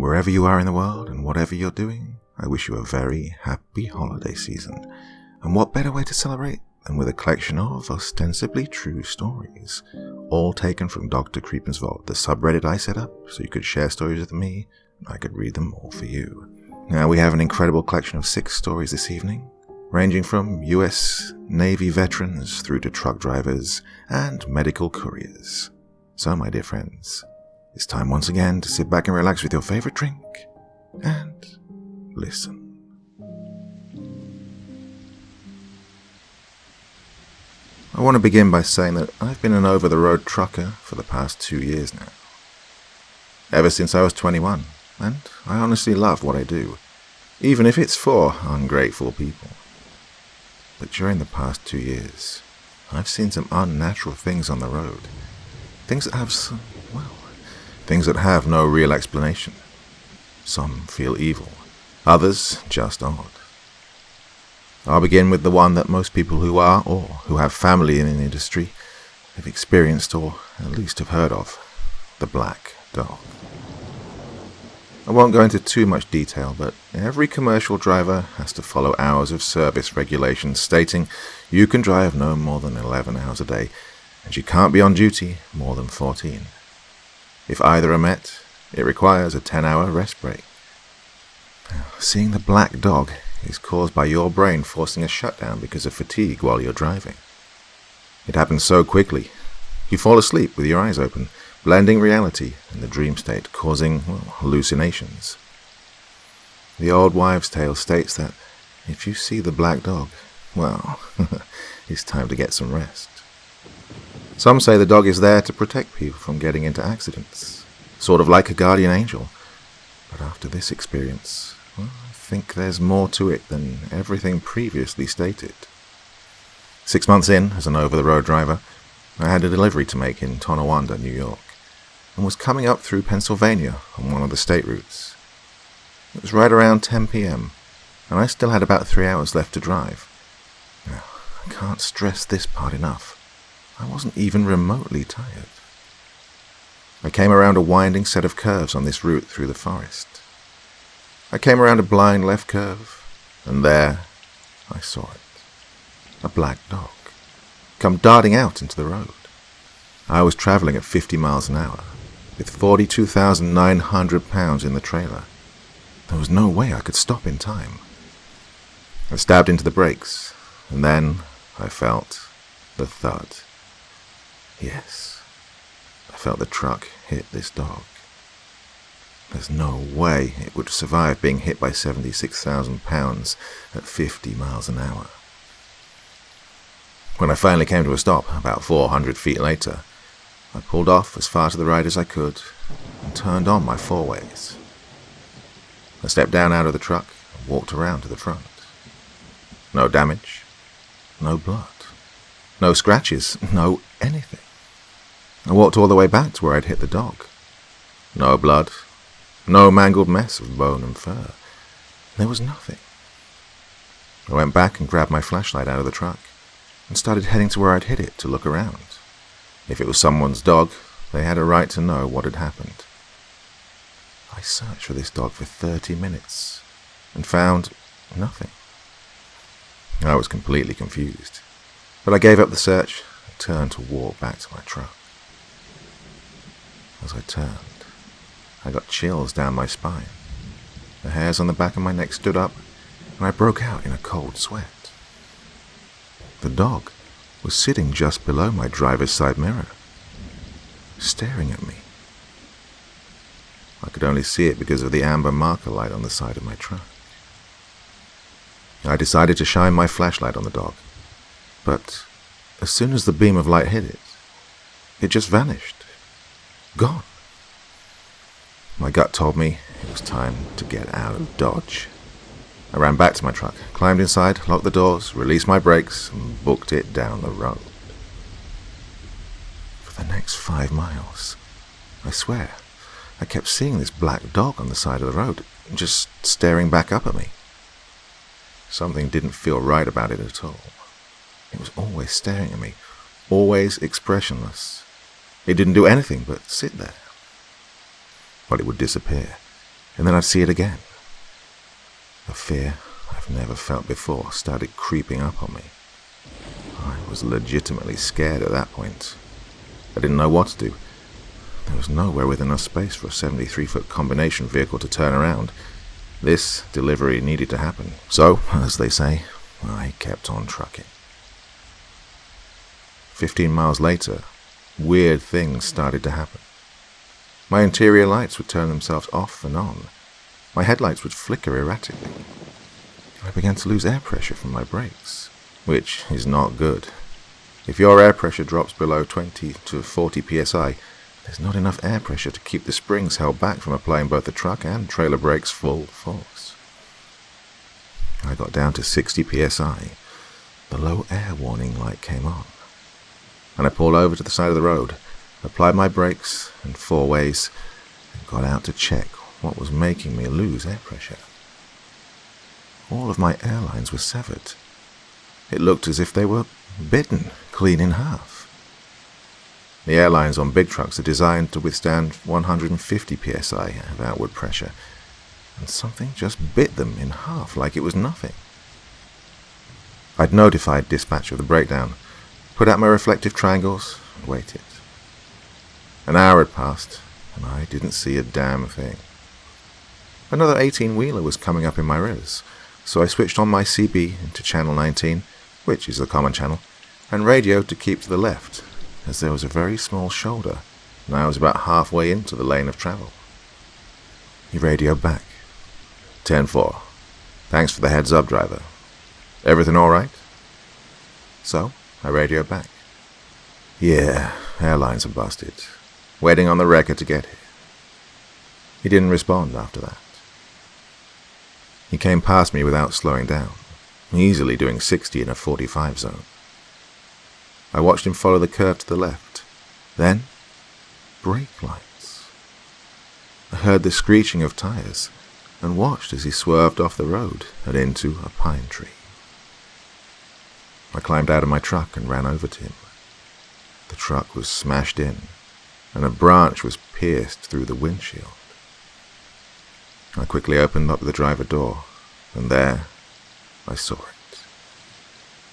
Wherever you are in the world and whatever you're doing, I wish you a very happy holiday season. And what better way to celebrate than with a collection of ostensibly true stories, all taken from Dr. CREEPEN'S vault, the subreddit I set up so you could share stories with me, and I could read them all for you. Now, we have an incredible collection of 6 stories this evening, ranging from US Navy veterans through to truck drivers and medical couriers. So, my dear friends, it's time once again to sit back and relax with your favorite drink and listen. I want to begin by saying that I've been an over-the-road trucker for the past 2 years now. Ever since I was 21, and I honestly love what I do, even if it's for ungrateful people. But during the past 2 years, I've seen some unnatural things on the road. Things that have no real explanation. Some feel evil, others just odd. I'll begin with the one that most people who are, or who have family in the industry, have experienced or at least have heard of: the black dog. I won't go into too much detail, but every commercial driver has to follow hours of service regulations stating you can drive no more than 11 hours a day, and you can't be on duty more than 14. If either are met, it requires a 10-hour rest break. Seeing the black dog is caused by your brain forcing a shutdown because of fatigue while you're driving. It happens so quickly. You fall asleep with your eyes open, blending reality and the dream state, causing hallucinations. The old wives' tale states that if you see the black dog, it's time to get some rest. Some say the dog is there to protect people from getting into accidents, sort of like a guardian angel. But after this experience, I think there's more to it than everything previously stated. 6 months in as an over-the-road driver, I had a delivery to make in Tonawanda, New York, and was coming up through Pennsylvania on one of the state routes. It was right around 10 p.m., and I still had about 3 hours left to drive. Now, I can't stress this part enough. I wasn't even remotely tired. I came around a winding set of curves on this route through the forest. I came around a blind left curve, and there I saw it. A black dog, come darting out into the road. I was traveling at 50 miles an hour, with 42,900 pounds in the trailer. There was no way I could stop in time. I stabbed into the brakes, and then I felt the thud. Yes, I felt the truck hit this dog. There's no way it would survive being hit by 76,000 pounds at 50 miles an hour. When I finally came to a stop, about 400 feet later, I pulled off as far to the right as I could and turned on my four-ways. I stepped down out of the truck and walked around to the front. No damage, no blood, no scratches, no anything. I walked all the way back to where I'd hit the dog. No blood, no mangled mess of bone and fur. There was nothing. I went back and grabbed my flashlight out of the truck and started heading to where I'd hit it to look around. If it was someone's dog, they had a right to know what had happened. I searched for this dog for 30 minutes and found nothing. I was completely confused, but I gave up the search and turned to walk back to my truck. As I turned, I got chills down my spine. The hairs on the back of my neck stood up, and I broke out in a cold sweat. The dog was sitting just below my driver's side mirror, staring at me. I could only see it because of the amber marker light on the side of my truck. I decided to shine my flashlight on the dog, but as soon as the beam of light hit it, it just vanished. Gone. My gut told me it was time to get out of Dodge. I ran back to my truck, climbed inside, locked the doors, released my brakes, and booked it down the road. For the next 5 miles, I swear, I kept seeing this black dog on the side of the road, just staring back up at me. Something didn't feel right about it at all. It was always staring at me, always expressionless. It didn't do anything but sit there. But it would disappear, and then I'd see it again. A fear I've never felt before started creeping up on me. I was legitimately scared at that point. I didn't know what to do. There was nowhere with enough space for a 73-foot combination vehicle to turn around. This delivery needed to happen. So, as they say, I kept on trucking. 15 miles later, weird things started to happen. My interior lights would turn themselves off and on. My headlights would flicker erratically. I began to lose air pressure from my brakes, which is not good. If your air pressure drops below 20 to 40 psi, there's not enough air pressure to keep the springs held back from applying both the truck and trailer brakes full force. I got down to 60 psi. The low air warning light came on, and I pulled over to the side of the road, applied my brakes and four ways, and got out to check what was making me lose air pressure. All of my air lines were severed. It looked as if they were bitten clean in half. The air lines on big trucks are designed to withstand 150 psi of outward pressure, and something just bit them in half like it was nothing. I'd notified dispatch of the breakdown, put out my reflective triangles, and waited. An hour had passed, and I didn't see a damn thing. Another 18-wheeler was coming up in my rears, so I switched on my CB into channel 19, which is the common channel, and radioed to keep to the left, as there was a very small shoulder, and I was about halfway into the lane of travel. He radioed back. 10-4. Thanks for the heads up, driver. Everything all right? So, I radioed back. Yeah, airlines are busted. Waiting on the wrecker to get here. He didn't respond after that. He came past me without slowing down, easily doing 60 in a 45 zone. I watched him follow the curve to the left. Then, brake lights. I heard the screeching of tires and watched as he swerved off the road and into a pine tree. I climbed out of my truck and ran over to him. The truck was smashed in, and a branch was pierced through the windshield. I quickly opened up the driver door, and there I saw it.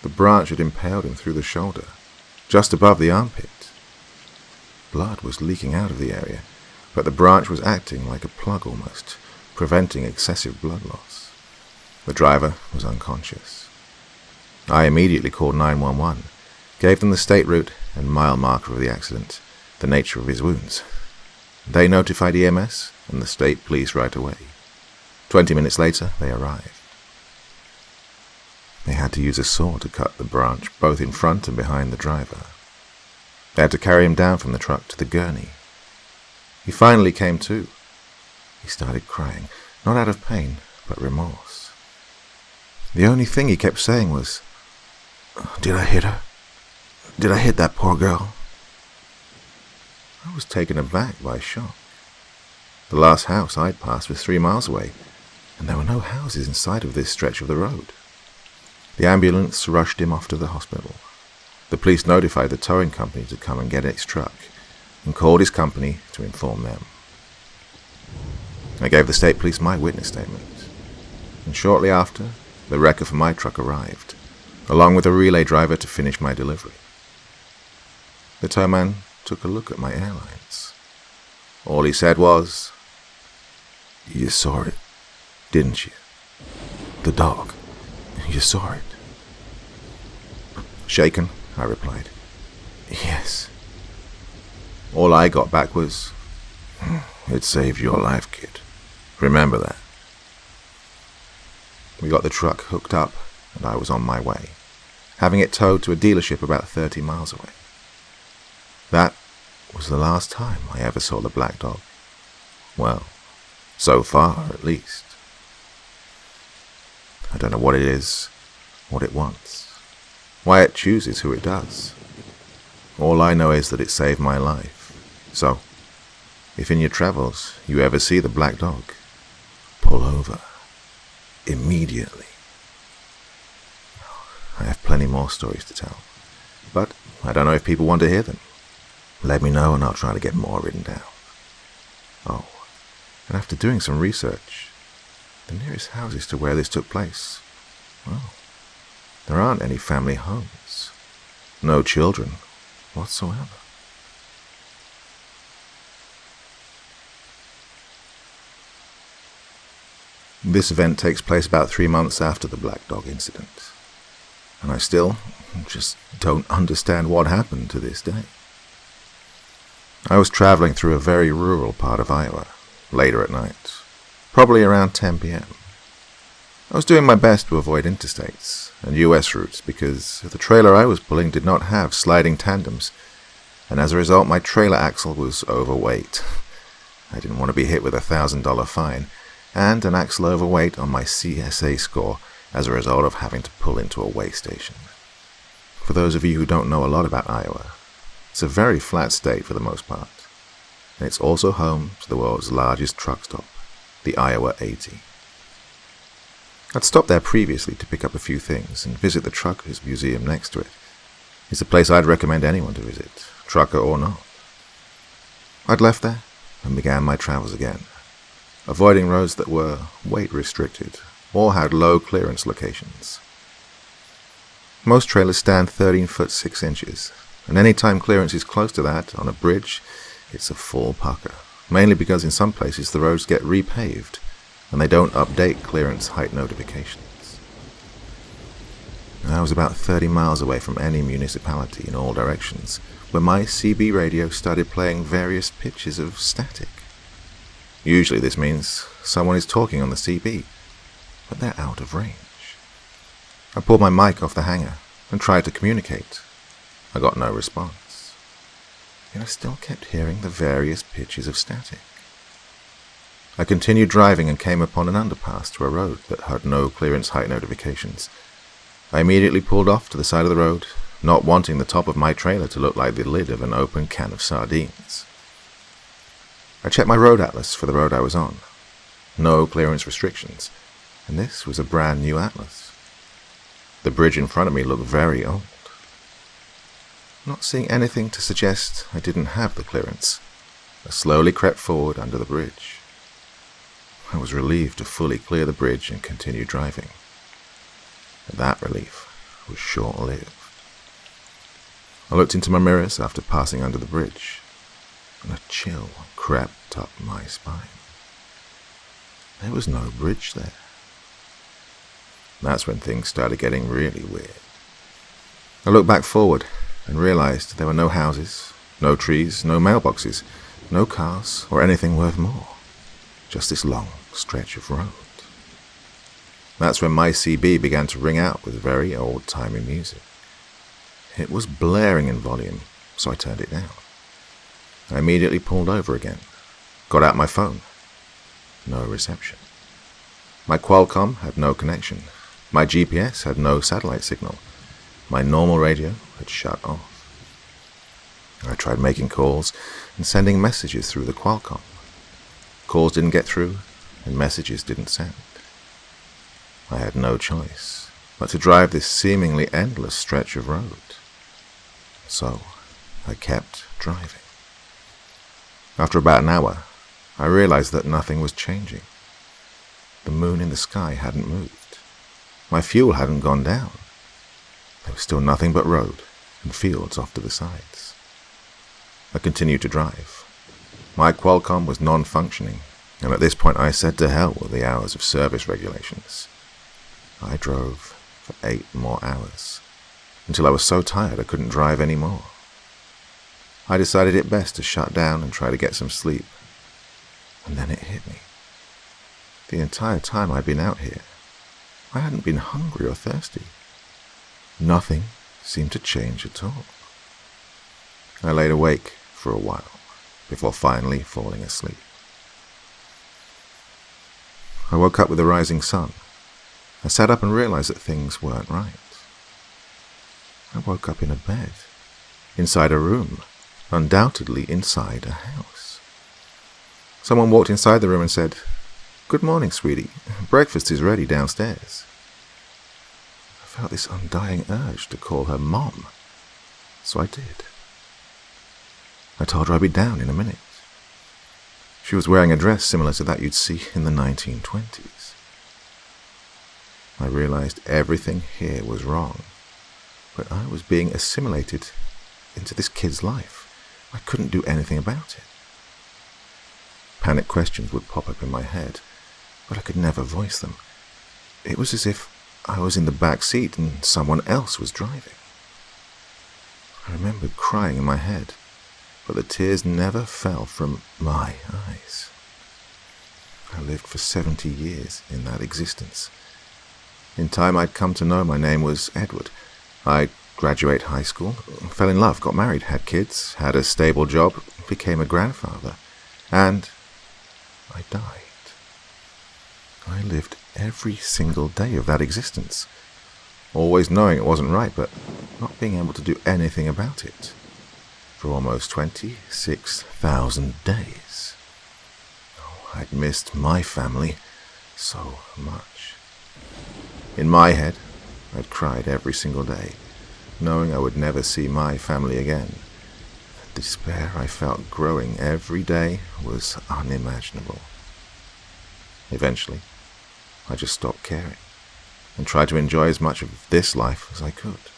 The branch had impaled him through the shoulder, just above the armpit. Blood was leaking out of the area, but the branch was acting like a plug almost, preventing excessive blood loss. The driver was unconscious. I immediately called 911, gave them the state route and mile marker of the accident, the nature of his wounds. They notified EMS and the state police right away. 20 minutes later, they arrived. They had to use a saw to cut the branch both in front and behind the driver. They had to carry him down from the truck to the gurney. He finally came to. He started crying, not out of pain, but remorse. The only thing he kept saying was, "Did I hit her? Did I hit that poor girl?" I was taken aback by shock. The last house I'd passed was 3 miles away, and there were no houses in sight of this stretch of the road. The ambulance rushed him off to the hospital. The police notified the towing company to come and get its truck, and called his company to inform them. I gave the state police my witness statement, and shortly after, the wrecker for my truck arrived, along with a relay driver to finish my delivery. The towman took a look at my airlines. All he said was, "You saw it, didn't you? The dog. You saw it." Shaken, I replied, "Yes." All I got back was, "It saved your life, kid. Remember that." We got the truck hooked up, and I was on my way, having it towed to a dealership about 30 miles away. That was the last time I ever saw the black dog. Well, so far at least. I don't know what it is, what it wants, why it chooses who it does. All I know is that it saved my life. So, if in your travels you ever see the black dog, pull over. Immediately. I have plenty more stories to tell, but I don't know if people want to hear them. Let me know and I'll try to get more written down. Oh, And after doing some research, the nearest houses to where this took place, well, there aren't any family homes. No children whatsoever. This event takes place about 3 months after the black dog incident, and I still just don't understand what happened to this day. I was traveling through a very rural part of Iowa, later at night, probably around 10 p.m. I was doing my best to avoid interstates and US routes because the trailer I was pulling did not have sliding tandems, and as a result my trailer axle was overweight. I didn't want to be hit with a $1,000 fine, and an axle overweight on my CSA score as a result of having to pull into a weigh station. For those of you who don't know a lot about Iowa, it's a very flat state for the most part, and it's also home to the world's largest truck stop, the Iowa 80. I'd stopped there previously to pick up a few things and visit the Truckers Museum next to it. It's a place I'd recommend anyone to visit, trucker or not. I'd left there and began my travels again, avoiding roads that were weight restricted or had low clearance locations. Most trailers stand 13 foot 6 inches, and any time clearance is close to that on a bridge, it's a full pucker, mainly because in some places the roads get repaved and they don't update clearance height notifications. I was about 30 miles away from any municipality in all directions when my CB radio started playing various pitches of static. Usually this means someone is talking on the CB, but they're out of range. I pulled my mic off the hanger and tried to communicate. I got no response. Yet I still kept hearing the various pitches of static. I continued driving and came upon an underpass to a road that had no clearance height notifications. I immediately pulled off to the side of the road, not wanting the top of my trailer to look like the lid of an open can of sardines. I checked my road atlas for the road I was on. No clearance restrictions, and this was a brand new atlas. The bridge in front of me looked very old. Not seeing anything to suggest I didn't have the clearance, I slowly crept forward under the bridge. I was relieved to fully clear the bridge and continue driving. But that relief was short-lived. I looked into my mirrors after passing under the bridge, and a chill crept up my spine. There was no bridge there. That's when things started getting really weird. I looked back forward and realized there were no houses, no trees, no mailboxes, no cars or anything worth more. Just this long stretch of road. That's when my CB began to ring out with very old-timey music. It was blaring in volume, so I turned it down. I immediately pulled over again, got out my phone. No reception. My Qualcomm had no connection. My GPS had no satellite signal. My normal radio had shut off. I tried making calls and sending messages through the Qualcomm. Calls didn't get through, and messages didn't send. I had no choice but to drive this seemingly endless stretch of road. So I kept driving. After about an hour, I realized that nothing was changing. The moon in the sky hadn't moved. My fuel hadn't gone down. There was still nothing but road and fields off to the sides. I continued to drive. My Qualcomm was non-functioning, and at this point I said to hell with the hours of service regulations. I drove for 8 more hours, until I was so tired I couldn't drive anymore. I decided it best to shut down and try to get some sleep. And then it hit me. The entire time I'd been out here, I hadn't been hungry or thirsty. Nothing seemed to change at all. I laid awake for a while, before finally falling asleep. I woke up with the rising sun. I sat up and realized that things weren't right. I woke up in a bed, inside a room, undoubtedly inside a house. Someone walked inside the room and said, "Good morning, sweetie. Breakfast is ready downstairs." I felt this undying urge to call her Mom, so I did. I told her I'd be down in a minute. She was wearing a dress similar to that you'd see in the 1920s. I realized everything here was wrong, but I was being assimilated into this kid's life. I couldn't do anything about it. Panic questions would pop up in my head, but I could never voice them. It was as if I was in the back seat and someone else was driving. I remembered crying in my head, but the tears never fell from my eyes. I lived for 70 years in that existence. In time, I'd come to know my name was Edward. I graduated high school, fell in love, got married, had kids, had a stable job, became a grandfather, and I died. I lived every single day of that existence, always knowing it wasn't right, but not being able to do anything about it, for almost 26,000 days. Oh, I'd missed my family so much. In my head, I'd cried every single day, knowing I would never see my family again. The despair I felt growing every day was unimaginable. Eventually, I just stopped caring and tried to enjoy as much of this life as I could.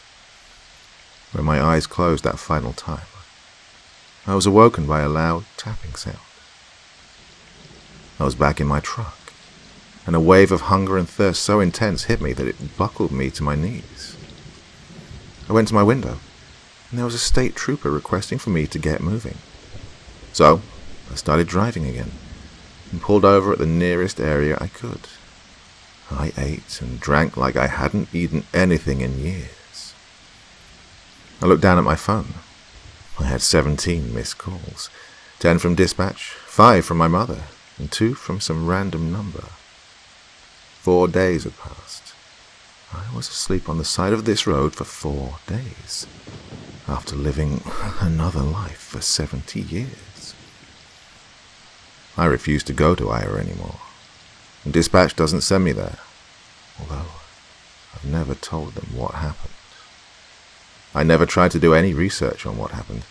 When my eyes closed that final time, I was awoken by a loud tapping sound. I was back in my truck, and a wave of hunger and thirst so intense hit me that it buckled me to my knees. I went to my window, and there was a state trooper requesting for me to get moving. So, I started driving again, and pulled over at the nearest area I could. I ate and drank like I hadn't eaten anything in years. I looked down at my phone. I had 17 missed calls, 10 from dispatch, 5 from my mother, and 2 from some random number. 4 days had passed. I was asleep on the side of this road for 4 days, after living another life for 70 years. I refuse to go to Iowa anymore, and dispatch doesn't send me there, although I've never told them what happened. I never tried to do any research on what happened,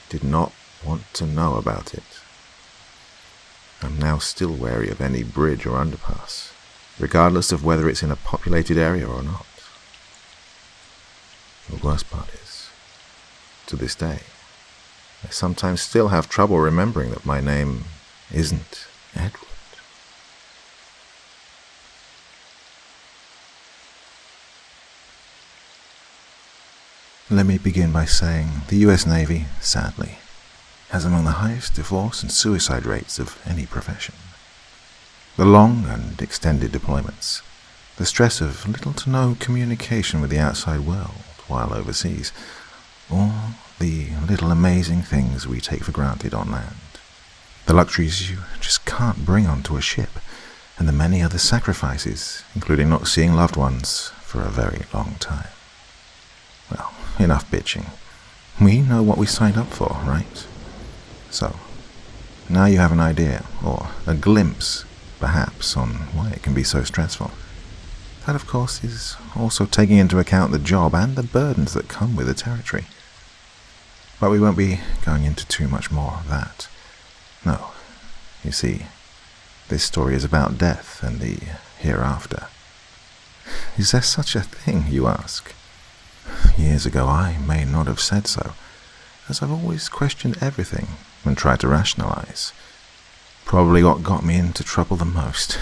did not want to know about it. I'm now still wary of any bridge or underpass, regardless of whether it's in a populated area or not. The worst part is, to this day, I sometimes still have trouble remembering that my name isn't Edward. Let me begin by saying the US Navy, sadly, has among the highest divorce and suicide rates of any profession. The long and extended deployments, the stress of little to no communication with the outside world while overseas, or the little amazing things we take for granted on land, the luxuries you just can't bring onto a ship, and the many other sacrifices, including not seeing loved ones for a very long time. Well, enough bitching. We know what we signed up for, right? So, now you have an idea, or a glimpse, perhaps, on why it can be so stressful. That, of course, is also taking into account the job and the burdens that come with the territory. But we won't be going into too much more of that. No, you see, this story is about death and the hereafter. Is there such a thing, you ask? Years ago I may not have said so, as I've always questioned everything and tried to rationalize. Probably what got me into trouble the most,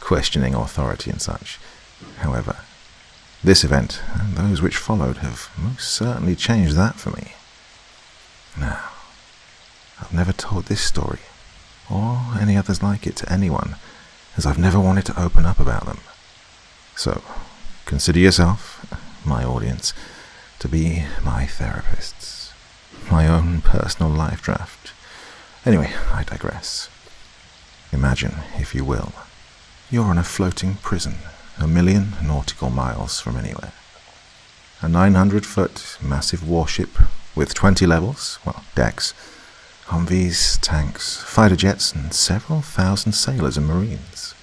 questioning authority and such. However, this event and those which followed have most certainly changed that for me. Now, I've never told this story, or any others like it, to anyone, as I've never wanted to open up about them. So, consider yourself, my audience, to be my therapists, my own personal life draft. Anyway, I digress. Imagine, if you will, you're on a floating prison, 1,000,000 nautical miles from anywhere. A 900-foot massive warship with 20 levels, decks, Humvees, tanks, fighter jets, and several thousand sailors and marines.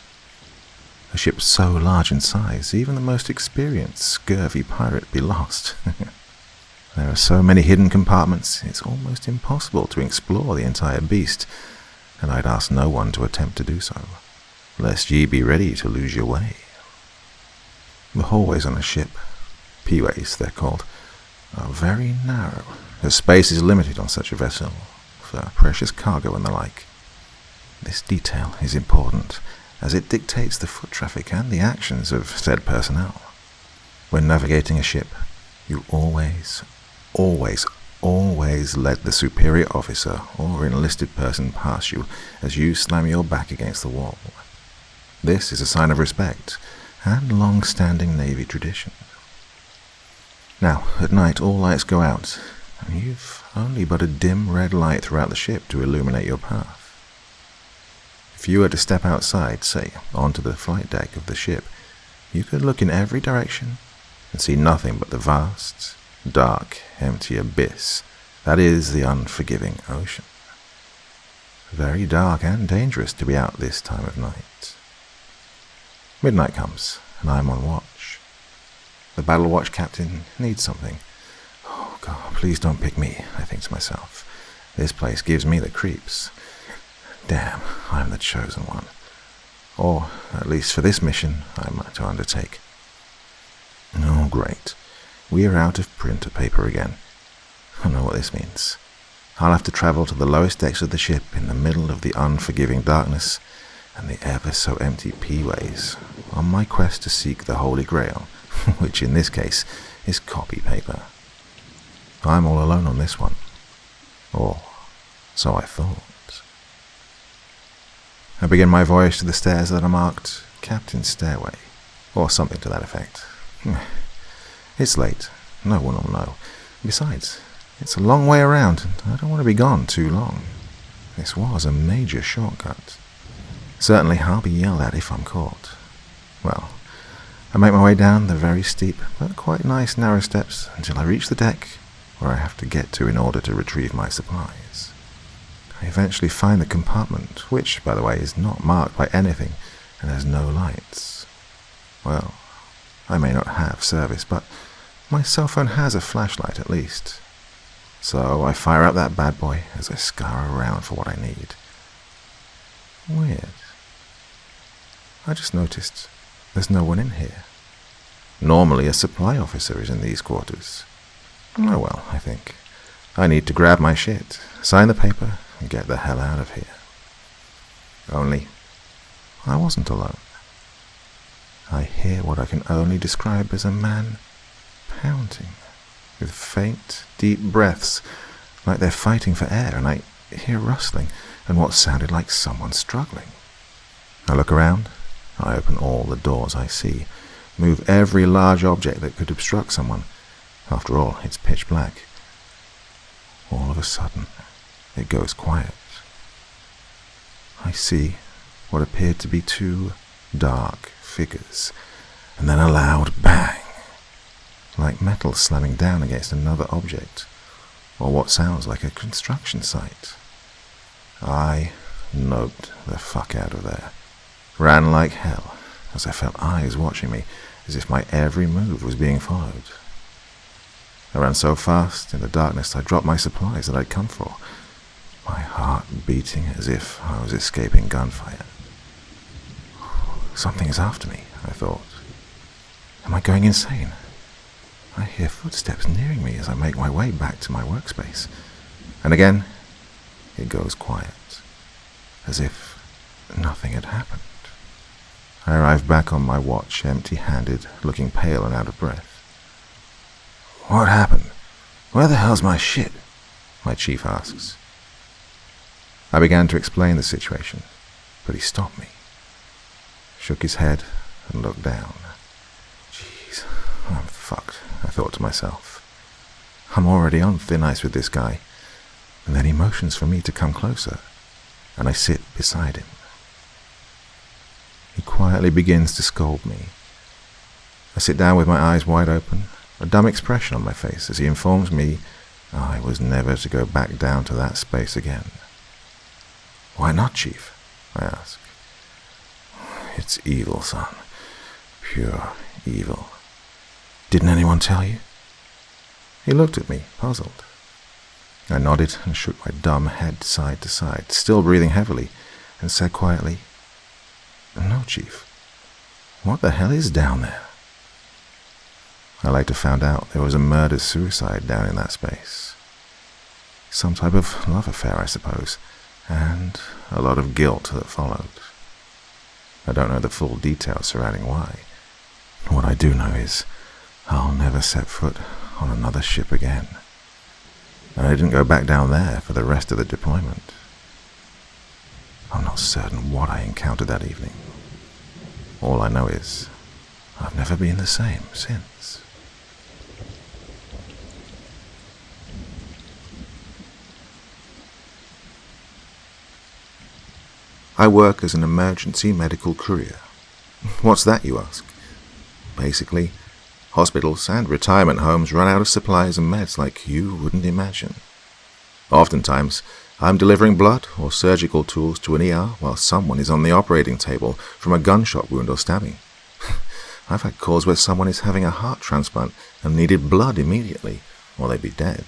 A ship so large in size, even the most experienced scurvy pirate be lost. There are so many hidden compartments, it's almost impossible to explore the entire beast, and I'd ask no one to attempt to do so, lest ye be ready to lose your way. The hallways on a ship, peeways they're called, are very narrow, as space is limited on such a vessel, for precious cargo and the like. This detail is important, as it dictates the foot traffic and the actions of said personnel. When navigating a ship, you always let the superior officer or enlisted person pass you as you slam your back against the wall. This is a sign of respect and long-standing Navy tradition. Now, at night all lights go out, and you've only but a dim red light throughout the ship to illuminate your path. If you were to step outside, say, onto the flight deck of the ship, you could look in every direction and see nothing but the vast, dark, empty abyss that is the unforgiving ocean. Very dark and dangerous to be out this time of night. Midnight comes, and I'm on watch. The battle watch captain needs something. Oh God, please don't pick me, I think to myself. This place gives me the creeps. Damn, I'm the chosen one. Or, at least for this mission, I'm to undertake. Oh, great. We are out of printer paper again. I know what this means. I'll have to travel to the lowest decks of the ship in the middle of the unforgiving darkness and the ever-so-empty peeways on my quest to seek the Holy Grail, which in this case is copy paper. I'm all alone on this one. Or so I thought. I begin my voyage to the stairs that are marked Captain's Stairway, or something to that effect. It's late. No one will know. Besides, it's a long way around, and I don't want to be gone too long. This was a major shortcut. Certainly I'll be yelled at if I'm caught. Well, I make my way down the very steep, but quite nice narrow steps until I reach the deck, where I have to get to in order to retrieve my supplies. I eventually find the compartment, which, by the way, is not marked by anything and has no lights. Well, I may not have service, but my cell phone has a flashlight at least. So I fire up that bad boy as I scour around for what I need. Weird. I just noticed there's no one in here. Normally a supply officer is in these quarters. Oh well, I think. I need to grab my shit, sign the paper, and get the hell out of here. Only, I wasn't alone. I hear what I can only describe as a man panting, with faint, deep breaths, like they're fighting for air, and I hear rustling and what sounded like someone struggling. I look around, I open all the doors I see, move every large object that could obstruct someone. After all, it's pitch black. All of a sudden, it goes quiet. I see what appeared to be two dark figures, and then a loud bang, like metal slamming down against another object, or what sounds like a construction site. I noped the fuck out of there, ran like hell, as I felt eyes watching me, as if my every move was being followed. I ran so fast in the darkness I dropped my supplies that I'd come for, my heart beating as if I was escaping gunfire. Something is after me, I thought. Am I going insane? I hear footsteps nearing me as I make my way back to my workspace. And again, it goes quiet, as if nothing had happened. I arrive back on my watch, empty-handed, looking pale and out of breath. What happened? Where the hell's my shit? My chief asks. I began to explain the situation, but he stopped me, shook his head, and looked down. Jeez, I'm fucked, I thought to myself. I'm already on thin ice with this guy, and then he motions for me to come closer, and I sit beside him. He quietly begins to scold me. I sit down with my eyes wide open, a dumb expression on my face as he informs me I was never to go back down to that space again. Why not, Chief? I ask. It's evil, son. Pure evil. Didn't anyone tell you? He looked at me, puzzled. I nodded and shook my dumb head side to side, still breathing heavily, and said quietly, "No, Chief. What the hell is down there?" I later found out there was a murder-suicide down in that space. Some type of love affair, I suppose, and a lot of guilt that followed. I don't know the full details surrounding why. What I do know is I'll never set foot on another ship again. And I didn't go back down there for the rest of the deployment. I'm not certain what I encountered that evening. All I know is I've never been the same since. I work as an emergency medical courier. What's that, you ask? Basically, hospitals and retirement homes run out of supplies and meds like you wouldn't imagine. Oftentimes, I'm delivering blood or surgical tools to an ER while someone is on the operating table from a gunshot wound or stabbing. I've had calls where someone is having a heart transplant and needed blood immediately, or they'd be dead.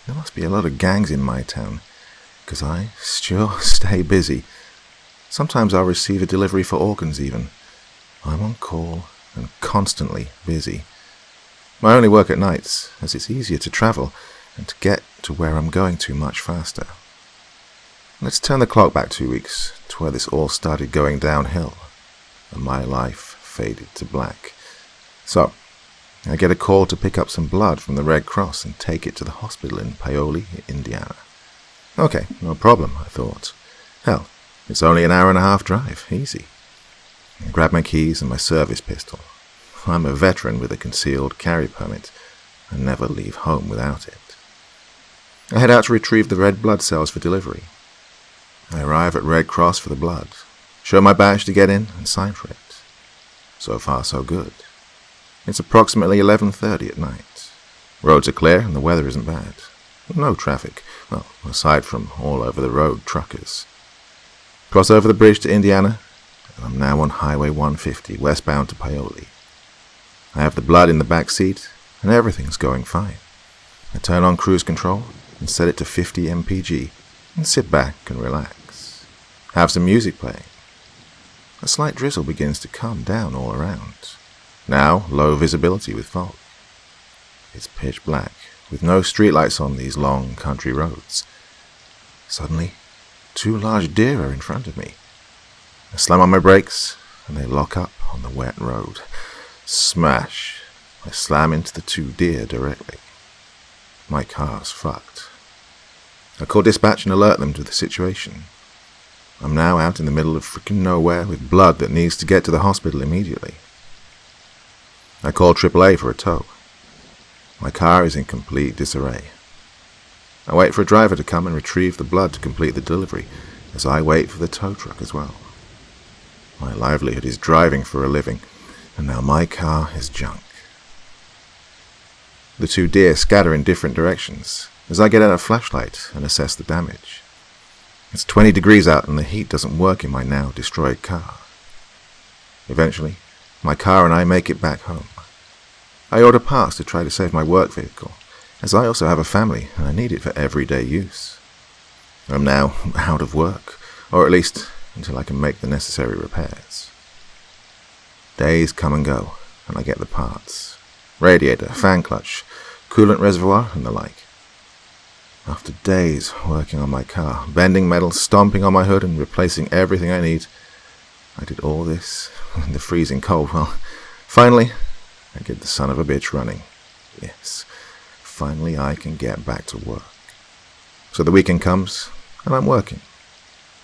There must be a lot of gangs in my town, because I sure stay busy. Sometimes I'll receive a delivery for organs even. I'm on call and constantly busy. I only work at nights, as it's easier to travel and to get to where I'm going to much faster. Let's turn the clock back 2 weeks to where this all started going downhill, and my life faded to black. So, I get a call to pick up some blood from the Red Cross and take it to the hospital in Paoli, Indiana. Okay, no problem, I thought. Hell, it's only an hour-and-a-half drive, easy. I grab my keys and my service pistol. I'm a veteran with a concealed carry permit and never leave home without it. I head out to retrieve the red blood cells for delivery. I arrive at Red Cross for the blood, show my badge to get in, and sign for it. So far, so good. It's approximately 11:30 at night. Roads are clear and the weather isn't bad. No traffic, well, aside from all over the road truckers. Cross over the bridge to Indiana, and I'm now on Highway 150, westbound to Paoli. I have the blood in the back seat, and everything's going fine. I turn on cruise control and set it to 50 mpg, and sit back and relax. Have some music playing. A slight drizzle begins to come down all around. Now low visibility with fog. It's pitch black, with no streetlights on these long country roads. Suddenly, 2 large deer are in front of me. I slam on my brakes, and they lock up on the wet road. Smash! I slam into the 2 deer directly. My car's fucked. I call dispatch and alert them to the situation. I'm now out in the middle of frickin' nowhere with blood that needs to get to the hospital immediately. I call AAA for a tow. My car is in complete disarray. I wait for a driver to come and retrieve the blood to complete the delivery, as I wait for the tow truck as well. My livelihood is driving for a living, and now my car is junk. The 2 deer scatter in different directions as I get out a flashlight and assess the damage. It's 20 degrees out and the heat doesn't work in my now destroyed car. Eventually, my car and I make it back home. I order parts to try to save my work vehicle, as I also have a family and I need it for everyday use. I'm now out of work, or at least until I can make the necessary repairs. Days come and go, and I get the parts. Radiator, fan clutch, coolant reservoir, and the like. After days working on my car, bending metal, stomping on my hood, and replacing everything I need, I did all this in the freezing cold. Well, finally, I get the son of a bitch running. Yes, finally I can get back to work. So the weekend comes, and I'm working.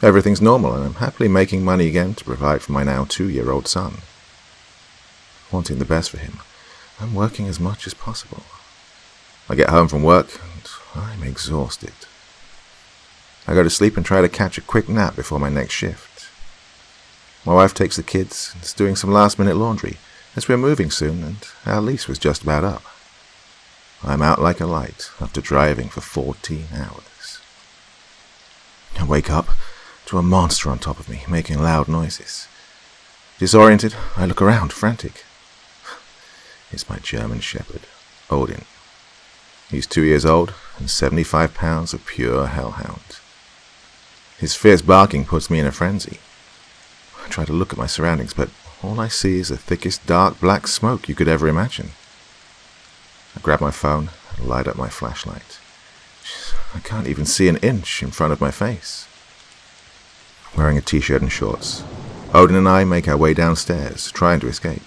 Everything's normal, and I'm happily making money again to provide for my now 2-year-old son. Wanting the best for him, I'm working as much as possible. I get home from work, and I'm exhausted. I go to sleep and try to catch a quick nap before my next shift. My wife takes the kids and is doing some last-minute laundry, as we're moving soon and our lease was just about up. I'm out like a light after driving for 14 hours. I wake up to a monster on top of me, making loud noises. Disoriented, I look around, frantic. It's my German shepherd, Odin. He's 2 years old and 75 pounds of pure hellhound. His fierce barking puts me in a frenzy. I try to look at my surroundings, but all I see is the thickest dark black smoke you could ever imagine. I grab my phone and light up my flashlight. I can't even see an inch in front of my face. Wearing a t-shirt and shorts, Odin and I make our way downstairs, trying to escape.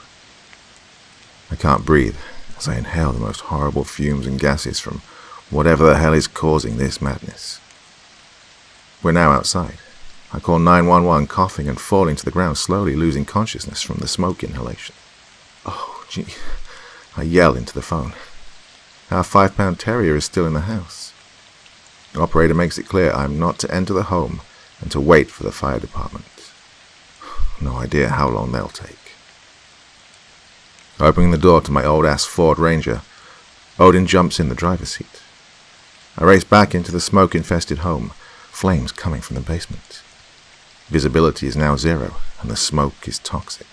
I can't breathe as I inhale the most horrible fumes and gases from whatever the hell is causing this madness. We're now outside. I call 911, coughing and falling to the ground, slowly losing consciousness from the smoke inhalation. Oh, gee. I yell into the phone. Our 5-pound terrier is still in the house. The operator makes it clear I'm not to enter the home and to wait for the fire department. No idea how long they'll take. Opening the door to my old-ass Ford Ranger, Odin jumps in the driver's seat. I race back into the smoke-infested home, flames coming from the basement. Visibility is now 0, and the smoke is toxic.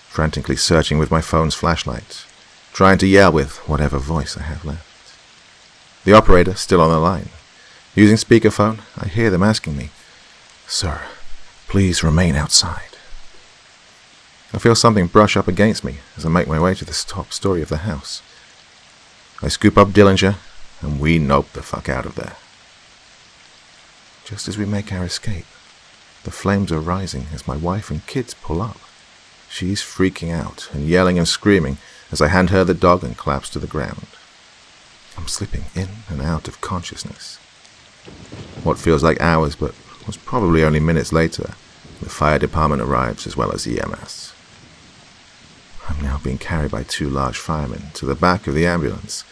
Frantically searching with my phone's flashlight, trying to yell with whatever voice I have left. The operator still on the line. Using speakerphone, I hear them asking me, "Sir, please remain outside." I feel something brush up against me as I make my way to the top story of the house. I scoop up Dillinger, and we nope the fuck out of there. Just as we make our escape, the flames are rising as my wife and kids pull up. She's freaking out and yelling and screaming as I hand her the dog and collapse to the ground. I'm slipping in and out of consciousness. What feels like hours, but was probably only minutes later, the fire department arrives as well as EMS. I'm now being carried by 2 large firemen to the back of the ambulance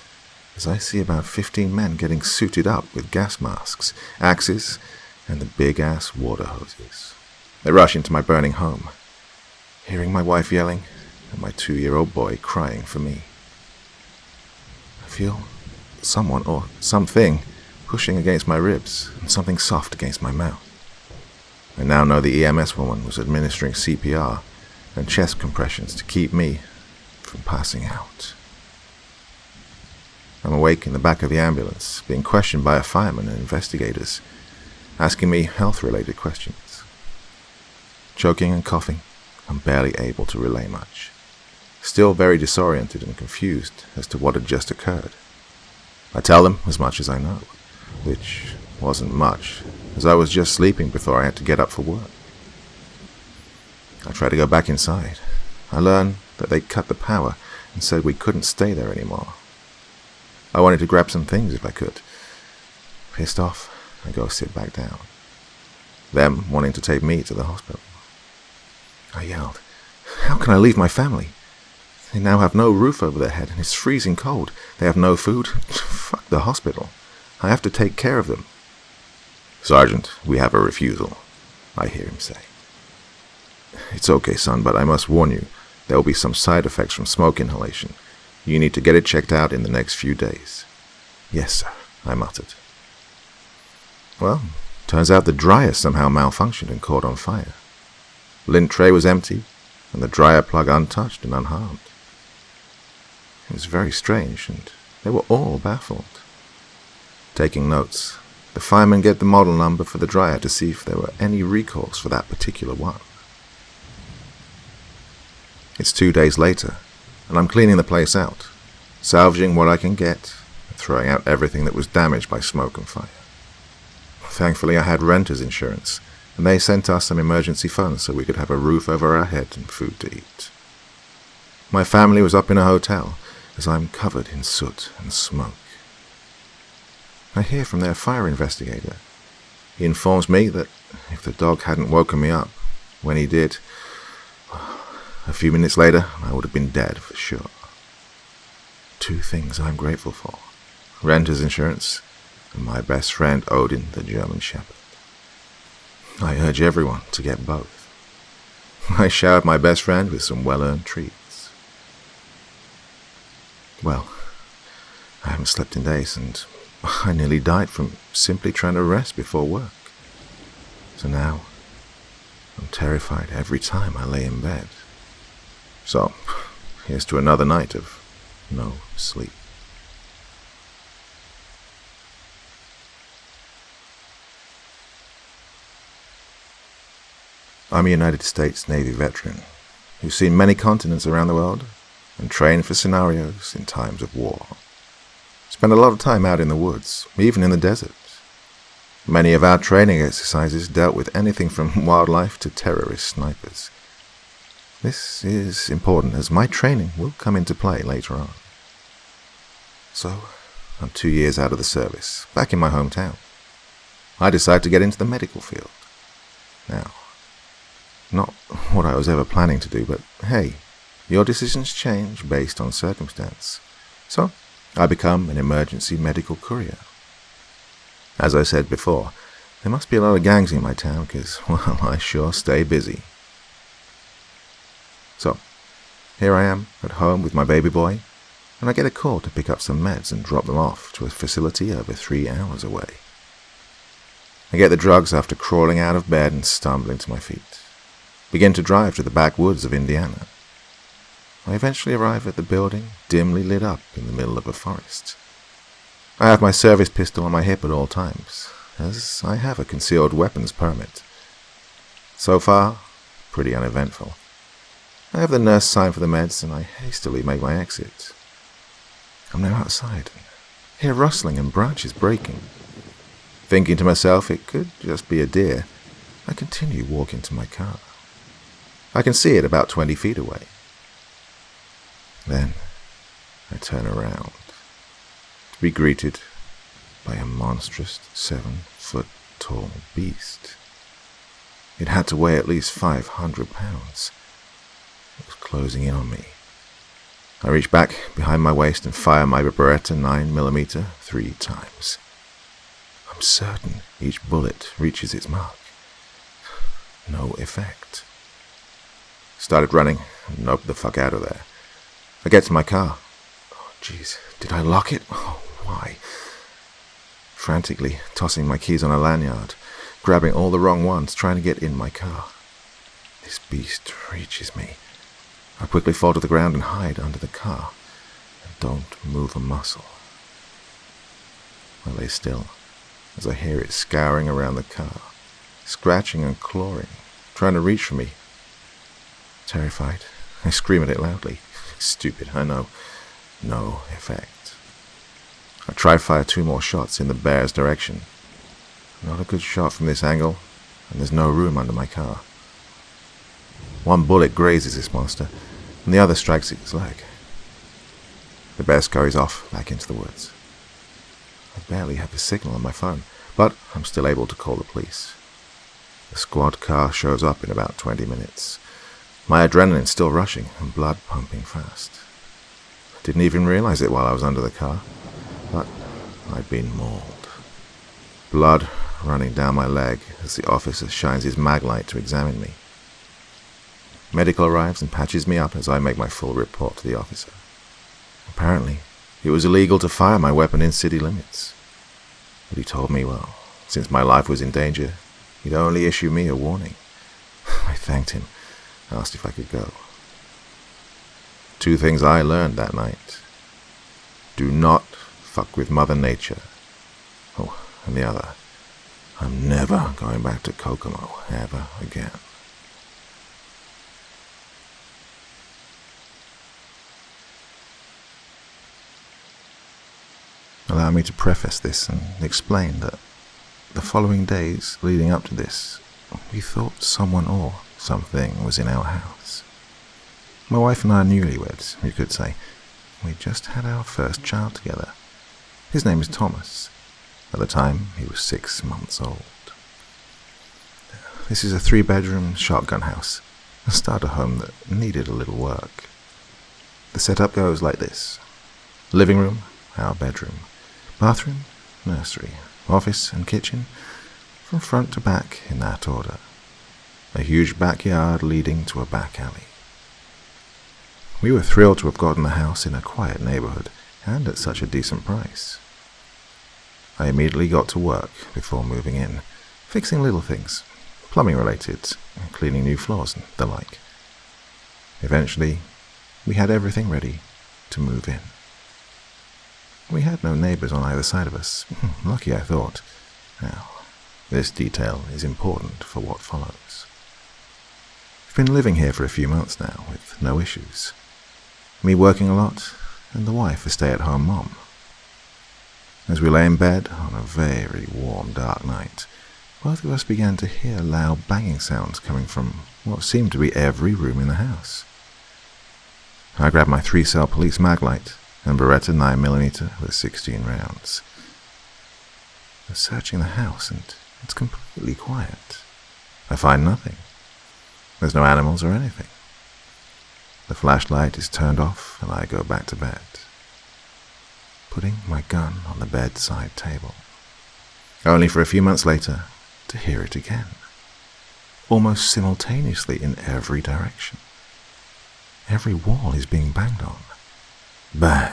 as I see about 15 men getting suited up with gas masks, axes, and the big-ass water hoses. They rush into my burning home, hearing my wife yelling and my 2-year-old boy crying for me. I feel someone or something pushing against my ribs and something soft against my mouth. I now know the EMS woman was administering CPR and chest compressions to keep me from passing out. I'm awake in the back of the ambulance, being questioned by a fireman and investigators, asking me health-related questions. Choking and coughing, I'm barely able to relay much, still very disoriented and confused as to what had just occurred. I tell them as much as I know, which wasn't much, as I was just sleeping before I had to get up for work. I try to go back inside. I learn that they cut the power and said we couldn't stay there anymore. I wanted to grab some things if I could. Pissed off, I go sit back down. Them wanting to take me to the hospital. I yelled, "How can I leave my family? They now have no roof over their head and it's freezing cold. They have no food. Fuck the hospital. I have to take care of them." "Sergeant, we have a refusal," I hear him say. "It's okay, son, but I must warn you, there will be some side effects from smoke inhalation. You need to get it checked out in the next few days." "Yes, sir," I muttered. Well, turns out the dryer somehow malfunctioned and caught on fire. Lint tray was empty, and the dryer plug untouched and unharmed. It was very strange, and they were all baffled. Taking notes, the firemen get the model number for the dryer to see if there were any recalls for that particular one. It's 2 days later, and I'm cleaning the place out, salvaging what I can get, and throwing out everything that was damaged by smoke and fire. Thankfully, I had renter's insurance, and they sent us some emergency funds so we could have a roof over our head and food to eat. My family was up in a hotel, as I'm covered in soot and smoke. I hear from their fire investigator. He informs me that if the dog hadn't woken me up, when he did, a few minutes later, I would have been dead for sure. 2 things I'm grateful for: renter's insurance and my best friend Odin, the German Shepherd. I urge everyone to get both. I showered my best friend with some well-earned treats. Well, I haven't slept in days, and I nearly died from simply trying to rest before work. So now, I'm terrified every time I lay in bed. So, here's to another night of no sleep. I'm a United States Navy veteran who's seen many continents around the world and trained for scenarios in times of war. Spent a lot of time out in the woods, even in the desert. Many of our training exercises dealt with anything from wildlife to terrorist snipers. This is important as my training will come into play later on. So, I'm 2 years out of the service, back in my hometown. I decided to get into the medical field. Now, not what I was ever planning to do, but hey, your decisions change based on circumstance. So, I become an emergency medical courier. As I said before, there must be a lot of gangs in my town because, well, I sure stay busy. So, here I am at home with my baby boy, and I get a call to pick up some meds and drop them off to a facility over 3 hours away. I get the drugs after crawling out of bed and stumbling to my feet. Begin to drive to the backwoods of Indiana. I eventually arrive at the building, dimly lit up in the middle of a forest. I have my service pistol on my hip at all times, as I have a concealed weapons permit. So far, pretty uneventful. I have the nurse sign for the meds, and I hastily make my exit. I'm now outside, and hear rustling and branches breaking. Thinking to myself it could just be a deer, I continue walking to my car. I can see it about 20 feet away. Then, I turn around to be greeted by a monstrous 7-foot-tall beast. It had to weigh at least 500 pounds. It was closing in on me. I reach back behind my waist and fire my Beretta 9mm 3 times. I'm certain each bullet reaches its mark. No effect. Started running and noped the fuck out of there. I get to my car. Oh, jeez, did I lock it? Oh, why? Frantically tossing my keys on a lanyard, grabbing all the wrong ones, trying to get in my car. This beast reaches me. I quickly fall to the ground and hide under the car, and don't move a muscle. I lay still as I hear it scouring around the car, scratching and clawing, trying to reach for me. Terrified, I scream at it loudly. Stupid, I know. No effect. I try fire 2 more shots in the bear's direction. Not a good shot from this angle, and there's no room under my car. 1 bullet grazes this monster, and the other strikes its leg. The bear scurries off back into the woods. I barely have a signal on my phone, but I'm still able to call the police. The squad car shows up in about 20 minutes. My adrenaline's still rushing and blood pumping fast. I didn't even realize it while I was under the car, but I'd been mauled. Blood running down my leg as the officer shines his mag light to examine me. Medical arrives and patches me up as I make my full report to the officer. Apparently, it was illegal to fire my weapon in city limits. But he told me, well, since my life was in danger, he'd only issue me a warning. I thanked him, asked if I could go. 2 things I learned that night. Do not fuck with Mother Nature. Oh, and the other, I'm never going back to Kokomo ever again. Allow me to preface this and explain that the following days leading up to this, we thought someone or something was in our house. My wife and I are newlyweds, you could say. We just had our first child together. His name is Thomas. At the time, he was 6 months old. This is a 3-bedroom shotgun house, a starter home that needed a little work. The setup goes like this. Living room, our bedroom. Bathroom, nursery, office and kitchen, from front to back in that order. A huge backyard leading to a back alley. We were thrilled to have gotten the house in a quiet neighborhood and at such a decent price. I immediately got to work before moving in, fixing little things, plumbing related, cleaning new floors and the like. Eventually, we had everything ready to move in. We had no neighbors on either side of us. Lucky, I thought. Now, this detail is important for what follows. We've been living here for a few months now, with no issues. Me working a lot, and the wife a stay-at-home mom. As we lay in bed on a very warm, dark night, both of us began to hear loud banging sounds coming from what seemed to be every room in the house. I grabbed my 3-cell police maglite and Beretta 9mm with 16 rounds. I'm searching the house and it's completely quiet. I find nothing. There's no animals or anything. The flashlight is turned off and I go back to bed, putting my gun on the bedside table, only for a few months later to hear it again, almost simultaneously in every direction. Every wall is being banged on. Bang.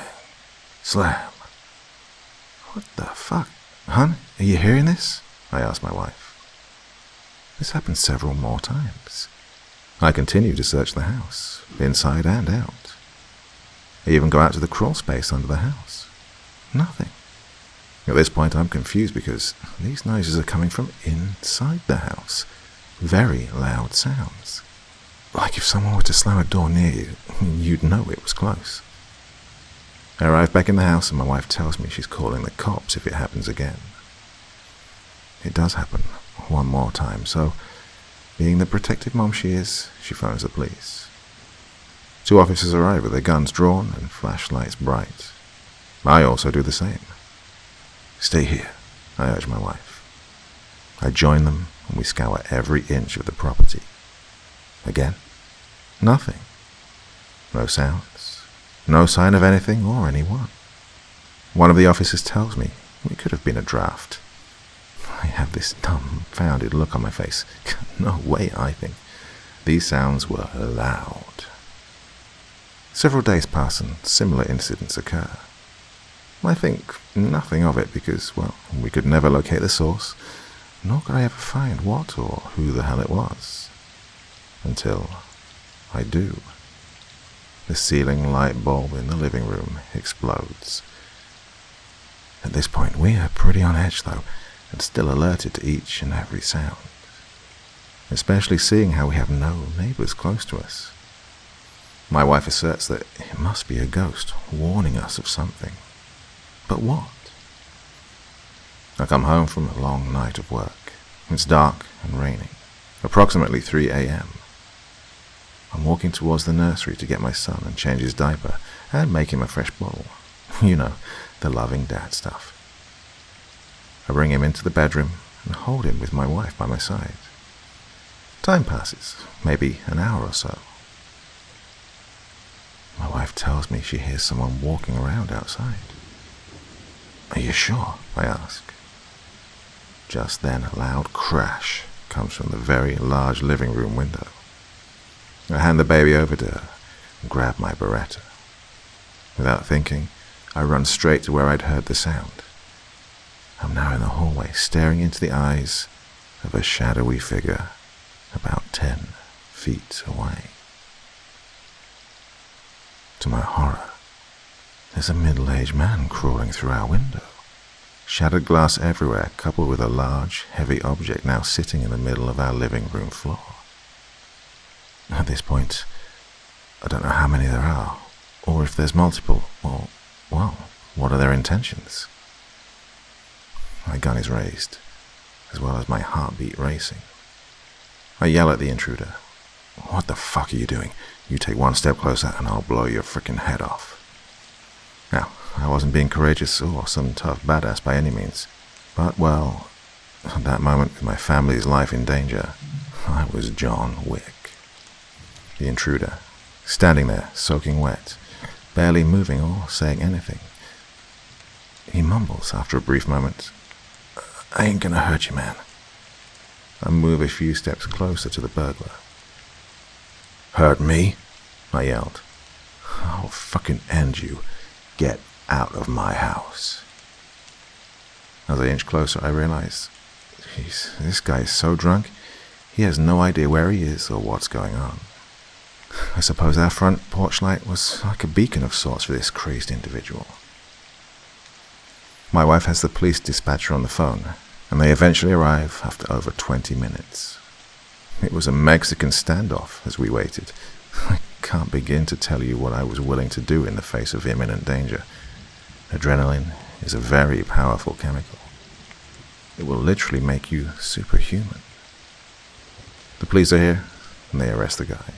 Slam. What the fuck? Hun, are you hearing this? I asked my wife. This happened several more times. I continue to search the house, inside and out. I even go out to the crawl space under the house. Nothing. At this point I'm confused because these noises are coming from inside the house. Very loud sounds. Like if someone were to slam a door near you, you'd know it was close. I arrive back in the house and my wife tells me she's calling the cops if it happens again. It does happen one more time, so being the protective mom she is, she phones the police. 2 officers arrive with their guns drawn and flashlights bright. I also do the same. Stay here, I urge my wife. I join them and we scour every inch of the property. Again, nothing. No sounds, no sign of anything or anyone. One of the officers tells me we could have been a draft. I have this dumbfounded look on my face. No way, I think. These sounds were loud. Several days pass and similar incidents occur. I think nothing of it because, well, we could never locate the source, nor could I ever find what or who the hell it was. Until I do. The ceiling light bulb in the living room explodes. At this point, we are pretty on edge, though, and still alerted to each and every sound, especially seeing how we have no neighbors close to us. My wife asserts that it must be a ghost warning us of something. But what? I come home from a long night of work. It's dark and raining, approximately 3 a.m. I'm walking towards the nursery to get my son and change his diaper and make him a fresh bowl. You know, the loving dad stuff. I bring him into the bedroom and hold him with my wife by my side. Time passes, maybe an hour or so. My wife tells me she hears someone walking around outside. Are you sure? I ask. Just then a loud crash comes from the very large living room window. I hand the baby over to her and grab my Beretta. Without thinking, I run straight to where I'd heard the sound. I'm now in the hallway, staring into the eyes of a shadowy figure about 10 feet away. To my horror, there's a middle-aged man crawling through our window. Shattered glass everywhere, coupled with a large, heavy object now sitting in the middle of our living room floor. At this point, I don't know how many there are, or if there's multiple, or, well, what are their intentions? My gun is raised, as well as my heartbeat racing. I yell at the intruder. What the fuck are you doing? You take one step closer and I'll blow your frickin' head off. Now, I wasn't being courageous or some tough badass by any means, but, well, at that moment with my family's life in danger, I was John Wick. The intruder, standing there, soaking wet, barely moving or saying anything. He mumbles after a brief moment, I ain't gonna hurt you, man. I move a few steps closer to the burglar. Hurt me? I yelled. I'll fucking end you. Get out of my house. As I inch closer, I realize, jeez, this guy is so drunk, he has no idea where he is or what's going on. I suppose our front porch light was like a beacon of sorts for this crazed individual. My wife has the police dispatcher on the phone, and they eventually arrive after over 20 minutes. It was a Mexican standoff as we waited. I can't begin to tell you what I was willing to do in the face of imminent danger. Adrenaline is a very powerful chemical. It will literally make you superhuman. The police are here, and they arrest the guy.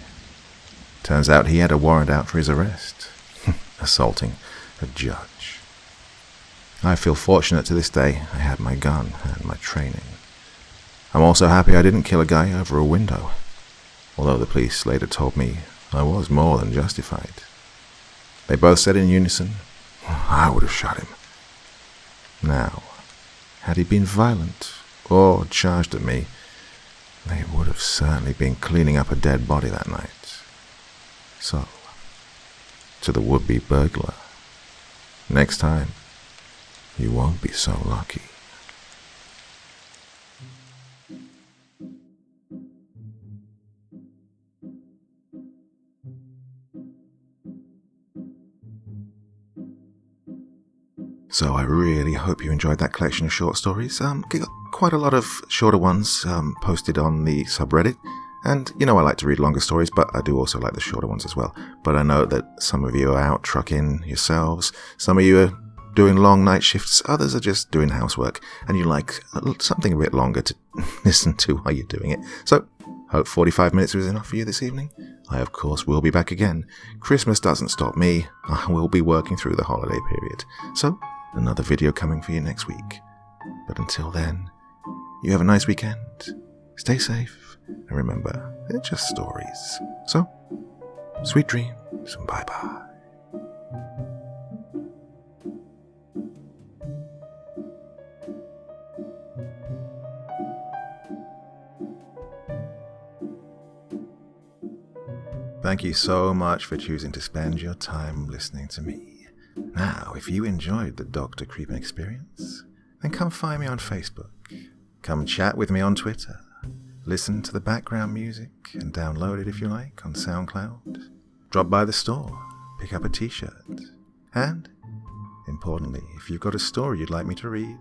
Turns out he had a warrant out for his arrest. Assaulting a judge. I feel fortunate to this day I had my gun and my training. I'm also happy I didn't kill a guy over a window, although the police later told me I was more than justified. They both said in unison, I would have shot him. Now, had he been violent or charged at me, they would have certainly been cleaning up a dead body that night. So, to the would-be burglar, next time, you won't be so lucky. So I really hope you enjoyed that collection of short stories. Got quite a lot of shorter ones posted on the subreddit. And, I like to read longer stories, but I do also like the shorter ones as well. But I know that some of you are out trucking yourselves. Some of you are doing long night shifts. Others are just doing housework. And you like something a bit longer to listen to while you're doing it. So, hope 45 minutes was enough for you this evening. I, of course, will be back again. Christmas doesn't stop me. I will be working through the holiday period. So, another video coming for you next week. But until then, you have a nice weekend. Stay safe. And remember, they're just stories. So, sweet dreams and bye-bye. Thank you so much for choosing to spend your time listening to me. Now, if you enjoyed the Dr. Creepen experience, then come find me on Facebook. Come chat with me on Twitter. Listen to the background music and download it if you like on SoundCloud. Drop by the store, pick up a t-shirt. And, importantly, if you've got a story you'd like me to read,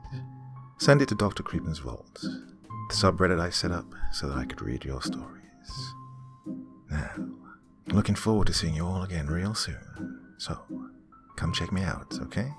send it to Dr. Creepen's Vault, the subreddit I set up so that I could read your stories. Now, looking forward to seeing you all again real soon. So, come check me out, okay?